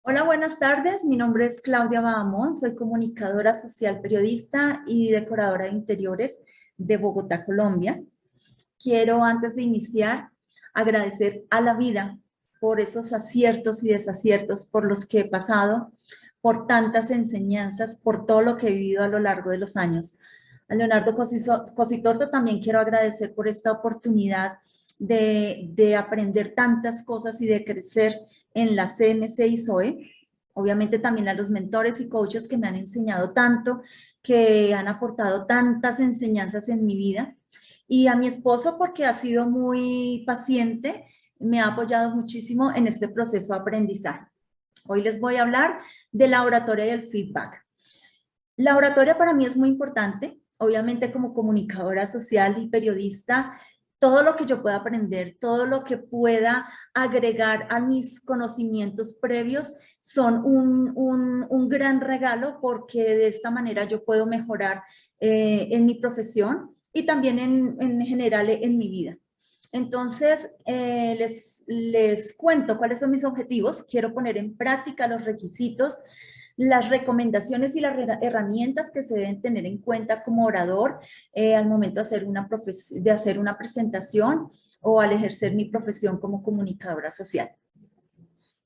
Hola, buenas tardes. Mi nombre es Claudia Bahamón. Soy comunicadora social, periodista y decoradora de interiores de Bogotá, Colombia. Quiero, antes de iniciar, agradecer a la vida por esos aciertos y desaciertos por los que he pasado, por tantas enseñanzas, por todo lo que he vivido a lo largo de los años. A Leonardo Cositorto también quiero agradecer por esta oportunidad de aprender tantas cosas y de crecer en la CMC y SOE. Obviamente también a los mentores y coaches que me han enseñado tanto, que han aportado tantas enseñanzas en mi vida. Y a mi esposo porque ha sido muy paciente, me ha apoyado muchísimo en este proceso de aprendizaje. Hoy les voy a hablar de la oratoria y el feedback. La oratoria para mí es muy importante, obviamente como comunicadora social y periodista, todo lo que yo pueda aprender, todo lo que pueda agregar a mis conocimientos previos son un gran regalo porque de esta manera yo puedo mejorar en mi profesión y también en general en mi vida. Entonces, les cuento cuáles son mis objetivos. Quiero poner en práctica los requisitos, las recomendaciones y las herramientas que se deben tener en cuenta como orador al momento de hacer una presentación o al ejercer mi profesión como comunicadora social.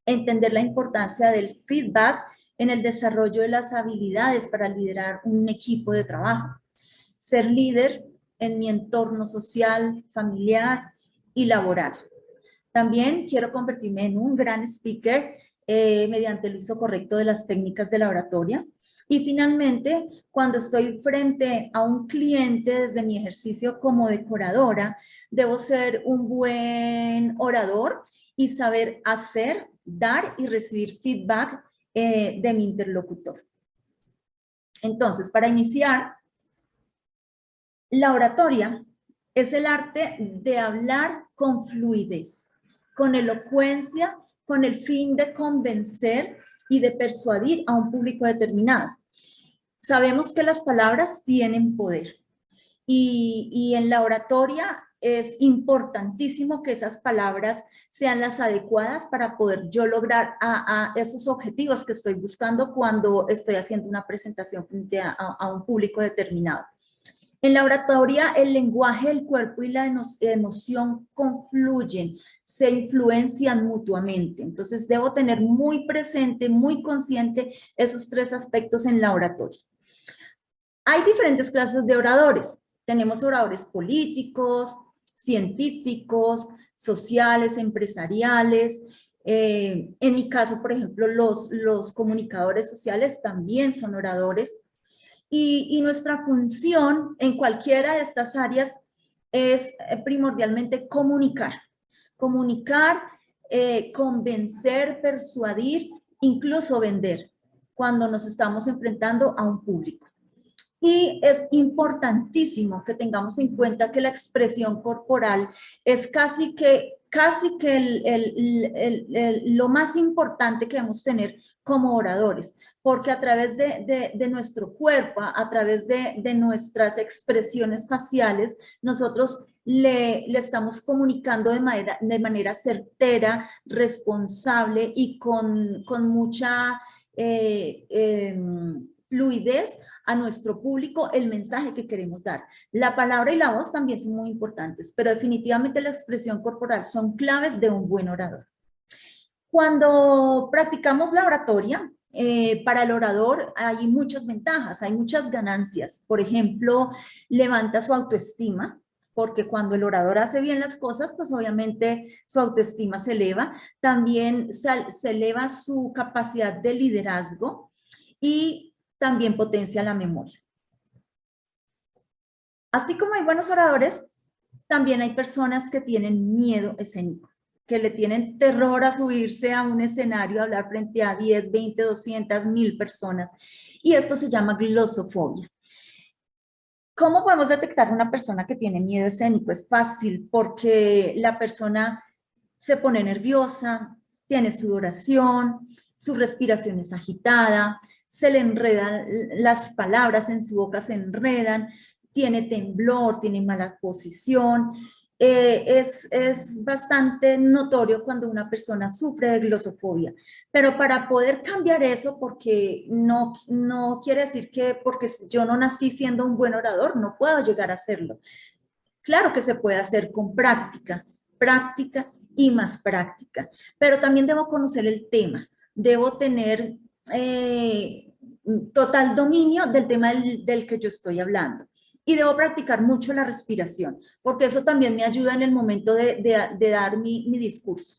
Entender la importancia del feedback en el desarrollo de las habilidades para liderar un equipo de trabajo. Ser líder en mi entorno social, familiar y laboral. También quiero convertirme en un gran speaker mediante el uso correcto de las técnicas de la oratoria. Y finalmente, cuando estoy frente a un cliente desde mi ejercicio como decoradora, debo ser un buen orador y saber hacer, dar y recibir feedback de mi interlocutor. Entonces, para iniciar, la oratoria es el arte de hablar con fluidez, con elocuencia, con el fin de convencer y de persuadir a un público determinado. Sabemos que las palabras tienen poder y en la oratoria es importantísimo que esas palabras sean las adecuadas para poder yo lograr a esos objetivos que estoy buscando cuando estoy haciendo una presentación frente a un público determinado. En la oratoria, el lenguaje, el cuerpo y la emoción confluyen, se influencian mutuamente. Entonces, debo tener muy presente, muy consciente esos tres aspectos en la oratoria. Hay diferentes clases de oradores. Tenemos oradores políticos, científicos, sociales, empresariales. En mi caso, por ejemplo, los comunicadores sociales también son oradores. Y nuestra función en cualquiera de estas áreas es primordialmente comunicar. Comunicar, convencer, persuadir, incluso vender, cuando nos estamos enfrentando a un público. Y es importantísimo que tengamos en cuenta que la expresión corporal es casi que lo más importante que debemos tener como oradores, porque a través de nuestro cuerpo, a través de nuestras expresiones faciales, nosotros le estamos comunicando de manera certera, responsable y con mucha fluidez a nuestro público el mensaje que queremos dar. La palabra y la voz también son muy importantes, pero definitivamente la expresión corporal son claves de un buen orador. Cuando practicamos la oratoria, para el orador hay muchas ventajas, hay muchas ganancias. Por ejemplo, levanta su autoestima, porque cuando el orador hace bien las cosas, pues obviamente su autoestima se eleva. También se eleva su capacidad de liderazgo y también potencia la memoria. Así como hay buenos oradores, también hay personas que tienen miedo escénico, que le tienen terror a subirse a un escenario, a hablar frente a 10, 20, 200, 1000 personas. Y esto se llama glosofobia. ¿Cómo podemos detectar una persona que tiene miedo escénico? Es fácil, porque la persona se pone nerviosa, tiene sudoración, su respiración es agitada, se le enredan las palabras en su boca, se enredan, tiene temblor, tiene mala posición, es bastante notorio cuando una persona sufre de glosofobia. Pero para poder cambiar eso, porque no quiere decir que porque yo no nací siendo un buen orador, no puedo llegar a hacerlo. Claro que se puede hacer con práctica, práctica y más práctica, pero también debo conocer el tema, debo tener total dominio del tema del que yo estoy hablando. Y debo practicar mucho la respiración, porque eso también me ayuda en el momento de dar mi discurso.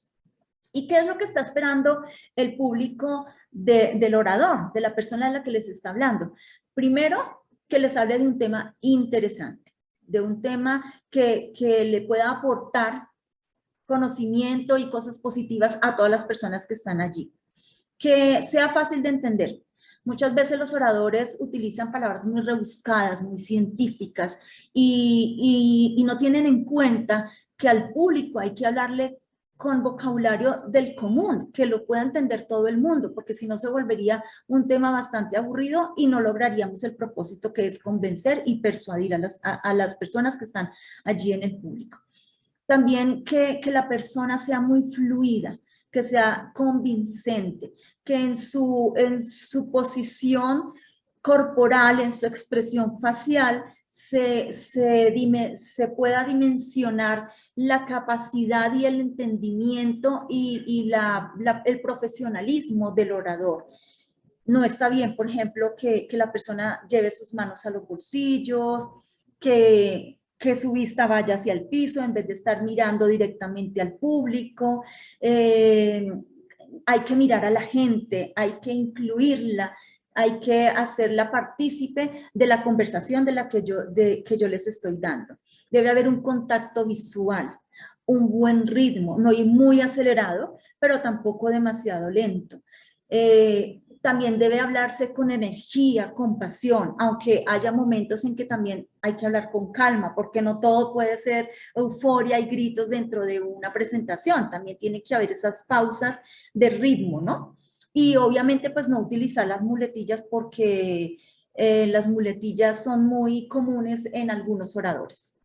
¿Y qué es lo que está esperando el público del orador, de la persona a la que les está hablando? Primero, que les hable de un tema interesante, de un tema que le pueda aportar conocimiento y cosas positivas a todas las personas que están allí. Que sea fácil de entender. Muchas veces los oradores utilizan palabras muy rebuscadas, muy científicas y no tienen en cuenta que al público hay que hablarle con vocabulario del común, que lo pueda entender todo el mundo, porque si no se volvería un tema bastante aburrido y no lograríamos el propósito que es convencer y persuadir a las personas que están allí en el público. También que la persona sea muy fluida, que sea convincente, que en su posición corporal, en su expresión facial, se pueda dimensionar la capacidad y el entendimiento y el profesionalismo del orador. No está bien, por ejemplo, que la persona lleve sus manos a los bolsillos, que su vista vaya hacia el piso en vez de estar mirando directamente al público. Hay que mirar a la gente, hay que incluirla, hay que hacerla partícipe de la conversación que yo les estoy dando. Debe haber un contacto visual, un buen ritmo, no ir muy acelerado, pero tampoco demasiado lento. También debe hablarse con energía, con pasión, aunque haya momentos en que también hay que hablar con calma, porque no todo puede ser euforia y gritos dentro de una presentación, también tiene que haber esas pausas de ritmo, ¿no? Y obviamente pues no utilizar las muletillas porque las muletillas son muy comunes en algunos oradores.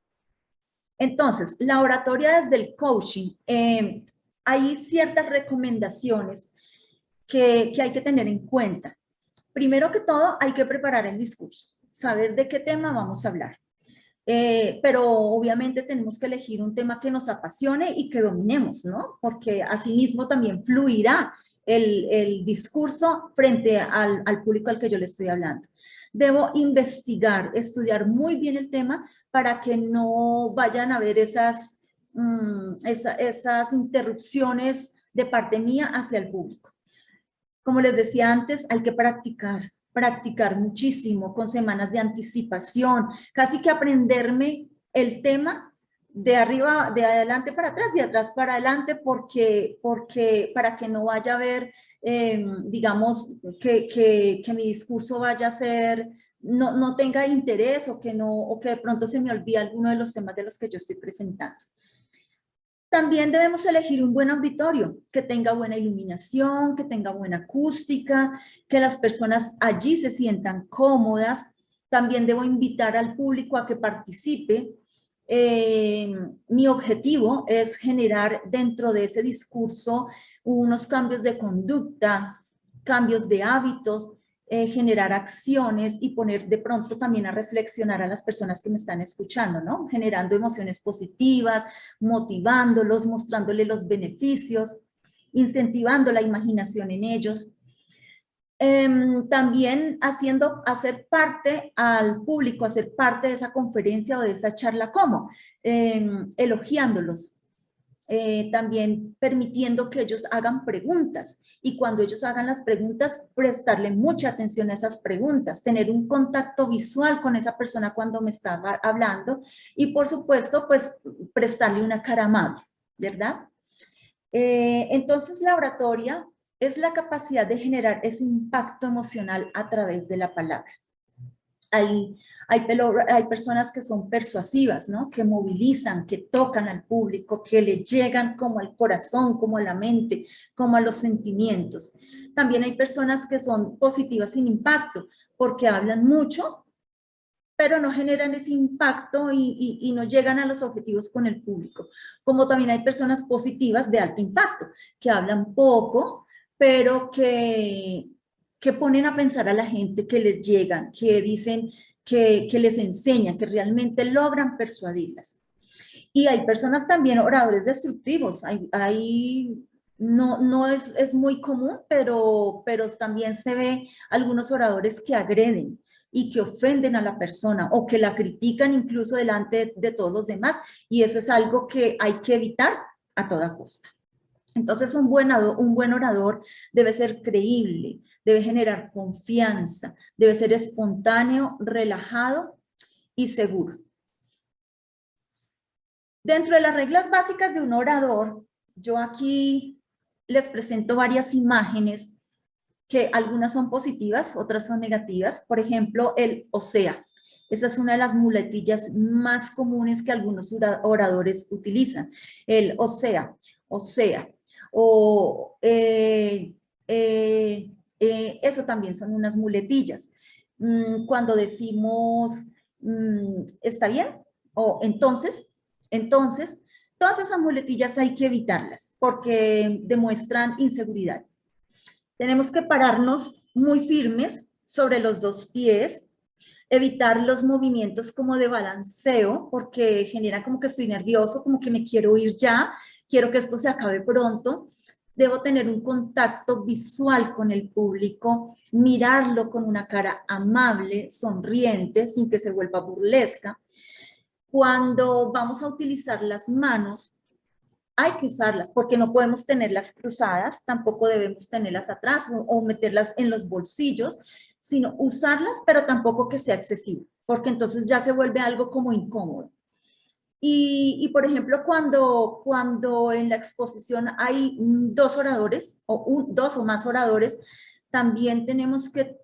Entonces, la oratoria desde el coaching, hay ciertas recomendaciones que hay que tener en cuenta. Primero que todo, hay que preparar el discurso, saber de qué tema vamos a hablar. Pero obviamente tenemos que elegir un tema que nos apasione y que dominemos, ¿no? Porque asimismo también fluirá el discurso frente al público al que yo le estoy hablando. Debo investigar, estudiar muy bien el tema para que no vayan a haber esas interrupciones de parte mía hacia el público. Como les decía antes, hay que practicar muchísimo, con semanas de anticipación, casi que aprenderme el tema de arriba, de adelante para atrás y de atrás para adelante, porque para que no vaya a haber, digamos, que mi discurso vaya a ser, no tenga interés o que de pronto se me olvide alguno de los temas de los que yo estoy presentando. También debemos elegir un buen auditorio, que tenga buena iluminación, que tenga buena acústica, que las personas allí se sientan cómodas. También debo invitar al público a que participe. Mi objetivo es generar dentro de ese discurso unos cambios de conducta, cambios de hábitos, generar acciones y poner de pronto también a reflexionar a las personas que me están escuchando, ¿no? Generando emociones positivas, motivándolos, mostrándoles los beneficios, incentivando la imaginación en ellos. También hacer parte al público, hacer parte de esa conferencia o de esa charla, ¿cómo? Elogiándolos, también permitiendo que ellos hagan preguntas y cuando ellos hagan las preguntas, prestarle mucha atención a esas preguntas, tener un contacto visual con esa persona cuando me estaba hablando y por supuesto, pues prestarle una cara amable, ¿verdad? Entonces la oratoria es la capacidad de generar ese impacto emocional a través de la palabra. Hay personas que son persuasivas, ¿no? Que movilizan, que tocan al público, que le llegan como al corazón, como a la mente, como a los sentimientos. También hay personas que son positivas sin impacto, porque hablan mucho, pero no generan ese impacto y no llegan a los objetivos con el público. Como también hay personas positivas de alto impacto, que hablan poco, pero que ponen a pensar a la gente, que les llegan, que dicen, que les enseñan, que realmente logran persuadirlas. Y hay personas también, oradores destructivos, no es muy común, pero también se ve algunos oradores que agreden y que ofenden a la persona o que la critican incluso delante de todos los demás, y eso es algo que hay que evitar a toda costa. Entonces, un buen orador debe ser creíble, debe generar confianza, debe ser espontáneo, relajado y seguro. Dentro de las reglas básicas de un orador, yo aquí les presento varias imágenes que algunas son positivas, otras son negativas. Por ejemplo, el o sea. Esa es una de las muletillas más comunes que algunos oradores utilizan. El o sea, o eso también son unas muletillas. Cuando decimos, ¿está bien? O entonces, todas esas muletillas hay que evitarlas porque demuestran inseguridad. Tenemos que pararnos muy firmes sobre los dos pies, evitar los movimientos como de balanceo, porque genera como que estoy nervioso, como que me quiero ir ya, quiero que esto se acabe pronto. Debo tener un contacto visual con el público, mirarlo con una cara amable, sonriente, sin que se vuelva burlesca. Cuando vamos a utilizar las manos, hay que usarlas porque no podemos tenerlas cruzadas, tampoco debemos tenerlas atrás o meterlas en los bolsillos, sino usarlas, pero tampoco que sea excesivo, porque entonces ya se vuelve algo como incómodo. Por ejemplo, cuando en la exposición hay dos oradores o dos o más oradores, también tenemos que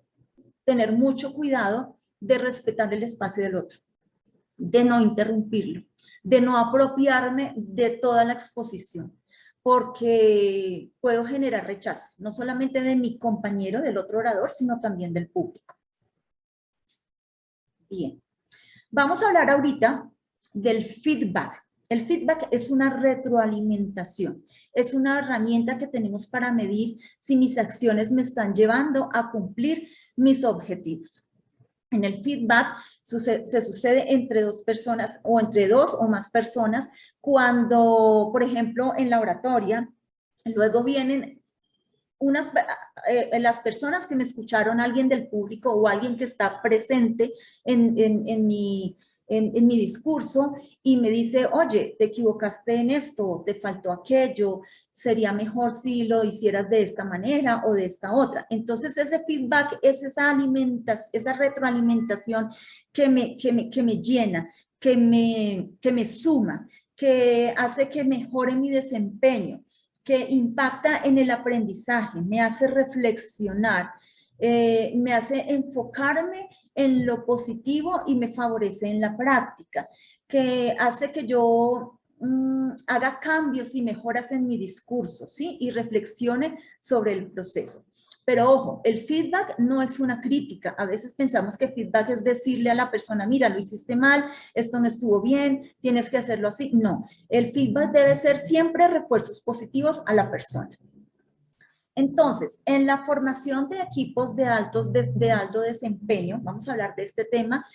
tener mucho cuidado de respetar el espacio del otro, de no interrumpirlo, de no apropiarme de toda la exposición, porque puedo generar rechazo, no solamente de mi compañero, del otro orador, sino también del público. Bien, vamos a hablar ahorita del feedback. El feedback es una retroalimentación, es una herramienta que tenemos para medir si mis acciones me están llevando a cumplir mis objetivos. En el feedback se sucede entre dos personas o entre dos o más personas cuando, por ejemplo, en la oratoria, luego vienen las personas que me escucharon, alguien del público o alguien que está presente en mi discurso y me dice, oye, te equivocaste en esto, te faltó aquello, sería mejor si lo hicieras de esta manera o de esta otra. Entonces ese feedback es esa retroalimentación que me llena, que me suma, que hace que mejore mi desempeño, que impacta en el aprendizaje, me hace reflexionar, me hace enfocarme en lo positivo y me favorece en la práctica, que hace que yo haga cambios y mejoras en mi discurso, ¿sí? Y reflexione sobre el proceso. Pero ojo, el feedback no es una crítica. A veces pensamos que feedback es decirle a la persona, mira, lo hiciste mal, esto no estuvo bien, tienes que hacerlo así. No, el feedback debe ser siempre refuerzos positivos a la persona. Entonces, en la formación de equipos de alto desempeño, vamos a hablar de este tema,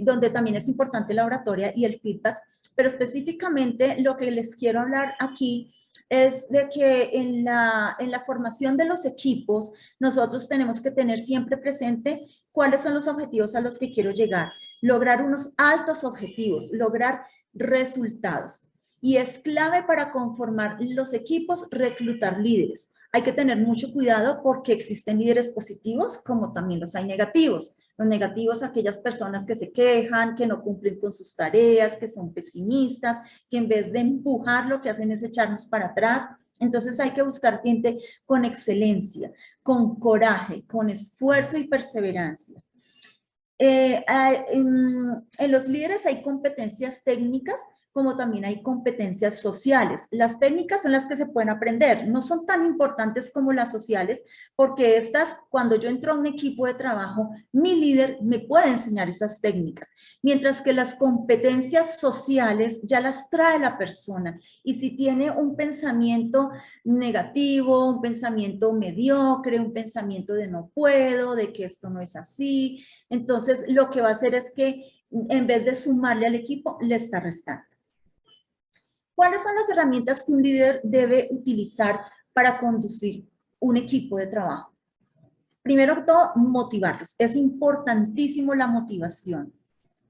donde también es importante la oratoria y el feedback, pero específicamente lo que les quiero hablar aquí es de que en la formación de los equipos, nosotros tenemos que tener siempre presente cuáles son los objetivos a los que quiero llegar, lograr unos altos objetivos, lograr resultados. Y es clave para conformar los equipos reclutar líderes. Hay que tener mucho cuidado porque existen líderes positivos como también los hay negativos. Los negativos, aquellas personas que se quejan, que no cumplen con sus tareas, que son pesimistas, que en vez de empujar lo que hacen es echarnos para atrás. Entonces hay que buscar gente con excelencia, con coraje, con esfuerzo y perseverancia. En los líderes hay competencias técnicas como también hay competencias sociales. Las técnicas son las que se pueden aprender, no son tan importantes como las sociales, porque estas, cuando yo entro a un equipo de trabajo, mi líder me puede enseñar esas técnicas, mientras que las competencias sociales ya las trae la persona. Y si tiene un pensamiento negativo, un pensamiento mediocre, un pensamiento de no puedo, de que esto no es así, entonces lo que va a hacer es que en vez de sumarle al equipo, le está restando. ¿Cuáles son las herramientas que un líder debe utilizar para conducir un equipo de trabajo? Primero que todo, motivarlos. Es importantísimo la motivación.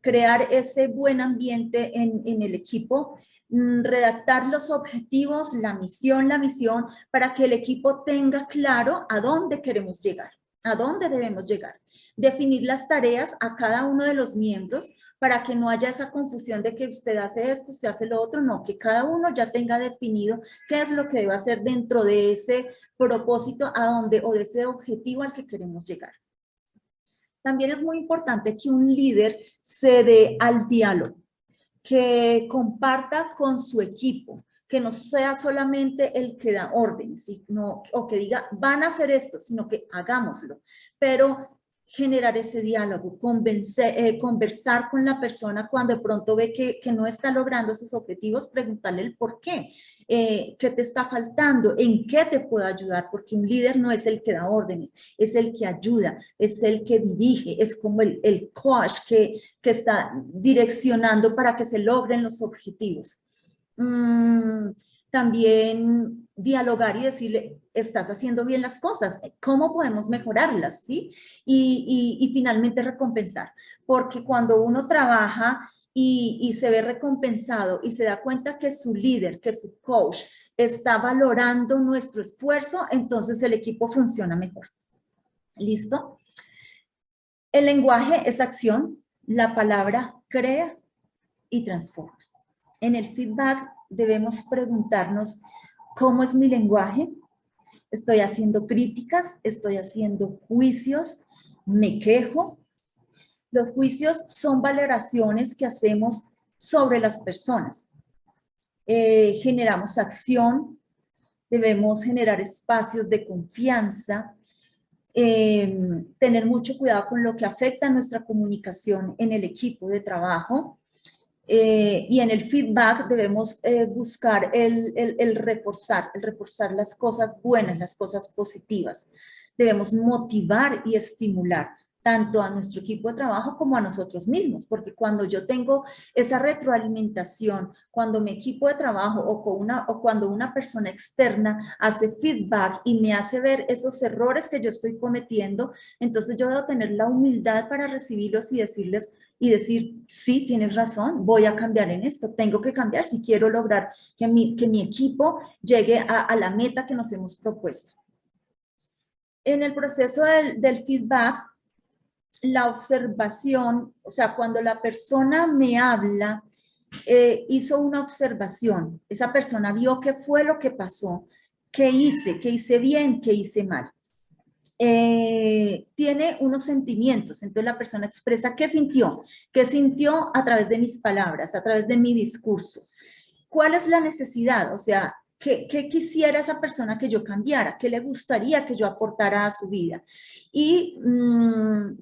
Crear ese buen ambiente en el equipo, redactar los objetivos, la misión, para que el equipo tenga claro a dónde queremos llegar, a dónde debemos llegar. Definir las tareas a cada uno de los miembros para que no haya esa confusión de que usted hace esto, usted hace lo otro, no, que cada uno ya tenga definido qué es lo que debe hacer dentro de ese propósito a dónde o de ese objetivo al que queremos llegar. También es muy importante que un líder se dé al diálogo, que comparta con su equipo, que no sea solamente el que da órdenes, sino, o que diga, van a hacer esto, sino que hagámoslo. Pero generar ese diálogo, conversar con la persona cuando de pronto ve que no está logrando sus objetivos, preguntarle el por qué. ¿Qué te está faltando? ¿En qué te puedo ayudar? Porque un líder no es el que da órdenes, es el que ayuda, es el que dirige, es como el coach que está direccionando para que se logren los objetivos. También dialogar y decirle, estás haciendo bien las cosas, ¿cómo podemos mejorarlas? ¿Sí? Y finalmente recompensar, porque cuando uno trabaja y se ve recompensado y se da cuenta que su líder, que su coach está valorando nuestro esfuerzo, entonces el equipo funciona mejor. ¿Listo? El lenguaje es acción, la palabra crea y transforma. En el feedback debemos preguntarnos, ¿cómo es mi lenguaje? ¿Estoy haciendo críticas? ¿Estoy haciendo juicios? ¿Me quejo? Los juicios son valoraciones que hacemos sobre las personas. Generamos acción, debemos generar espacios de confianza, tener mucho cuidado con lo que afecta a nuestra comunicación en el equipo de trabajo. Y en el feedback debemos buscar el reforzar las cosas buenas, las cosas positivas. Debemos motivar y estimular tanto a nuestro equipo de trabajo como a nosotros mismos, porque cuando yo tengo esa retroalimentación, cuando mi equipo de trabajo o cuando una persona externa hace feedback y me hace ver esos errores que yo estoy cometiendo, entonces yo debo tener la humildad para recibirlos y decir, sí, tienes razón, voy a cambiar en esto, tengo que cambiar si quiero lograr que mi equipo llegue a la meta que nos hemos propuesto. En el proceso del feedback, la observación, o sea, cuando la persona me habla, hizo una observación, esa persona vio qué fue lo que pasó, qué hice bien, qué hice mal. Tiene unos sentimientos, entonces la persona expresa qué sintió a través de mis palabras, a través de mi discurso. ¿Cuál es la necesidad? O sea, ¿qué quisiera esa persona que yo cambiara? ¿Qué le gustaría que yo aportara a su vida? Y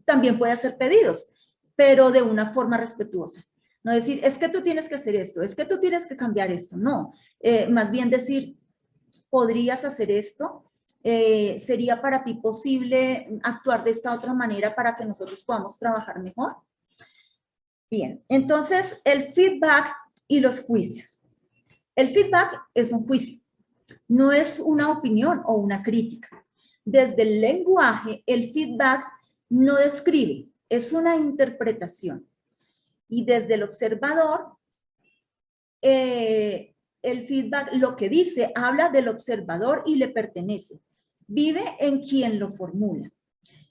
también puede hacer pedidos, pero de una forma respetuosa. No decir, es que tú tienes que hacer esto, es que tú tienes que cambiar esto. No, más bien decir, ¿podrías hacer esto? ¿Sería para ti posible actuar de esta otra manera para que nosotros podamos trabajar mejor? Bien, entonces el feedback y los juicios. El feedback es un juicio, no es una opinión o una crítica. Desde el lenguaje, el feedback no describe, es una interpretación. Y desde el observador, el feedback lo que dice, habla del observador y le pertenece. Vive en quien lo formula.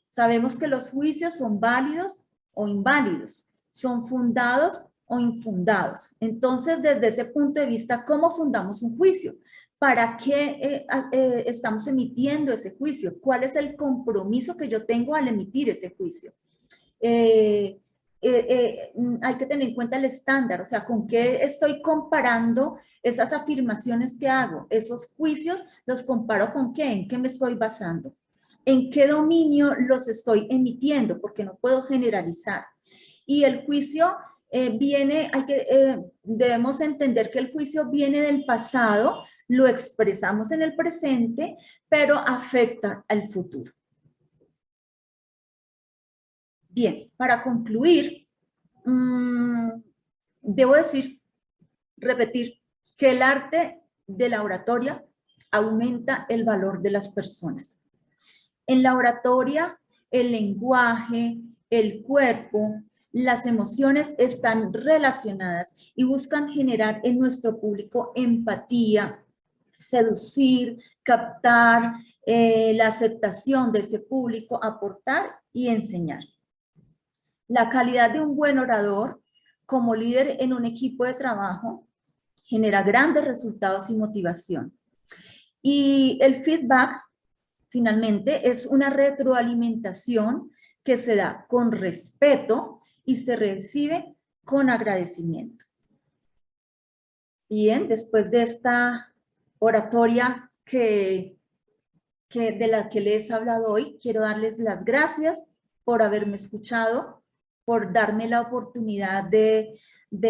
Sabemos que los juicios son válidos o inválidos, son fundados o infundados. Entonces, desde ese punto de vista, ¿cómo fundamos un juicio? ¿Para qué estamos emitiendo ese juicio? ¿Cuál es el compromiso que yo tengo al emitir ese juicio? hay que tener en cuenta el estándar, o sea, con qué estoy comparando esas afirmaciones que hago, esos juicios, los comparo con qué, en qué me estoy basando, en qué dominio los estoy emitiendo, porque no puedo generalizar. Y el juicio viene, debemos entender que el juicio viene del pasado, lo expresamos en el presente, pero afecta al futuro. Bien, para concluir, debo repetir, que el arte de la oratoria aumenta el valor de las personas. En la oratoria, el lenguaje, el cuerpo, las emociones están relacionadas y buscan generar en nuestro público empatía, seducir, captar la aceptación de ese público, aportar y enseñar. La calidad de un buen orador como líder en un equipo de trabajo genera grandes resultados y motivación. Y el feedback, finalmente, es una retroalimentación que se da con respeto y se recibe con agradecimiento. Bien, después de esta oratoria de la que les he hablado hoy, quiero darles las gracias por haberme escuchado, por darme la oportunidad de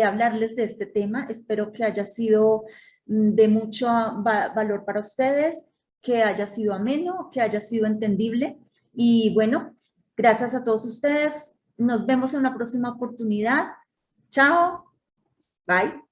hablarles de este tema. Espero que haya sido de mucho valor para ustedes, que haya sido ameno, que haya sido entendible. Y bueno, gracias a todos ustedes. Nos vemos en una próxima oportunidad. Chao. Bye.